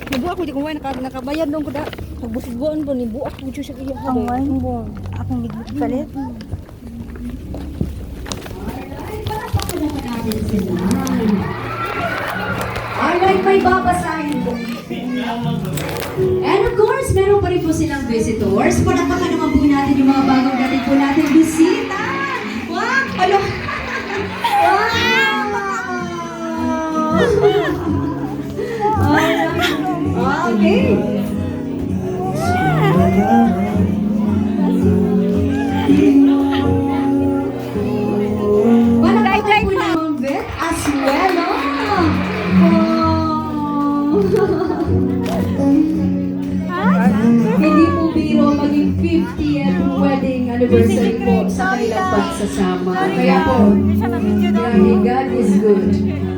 Nabuak ko di ko nakabayad dong ko da. Nagbusbuan po ni buak ko siya iya. Ang wine mo. Akong palit. Alright, may babasahin po. And of course, meron pa rin po silang visitors. Palakpakan naman po natin yung mga bagong dating po natin bisita. Wow! Ano? Wow! Okay. Palakpakan po naman Beth as well. Hindi po biro maging 50th wedding anniversary po sa kanilang pagsasama. Kaya po, God is good.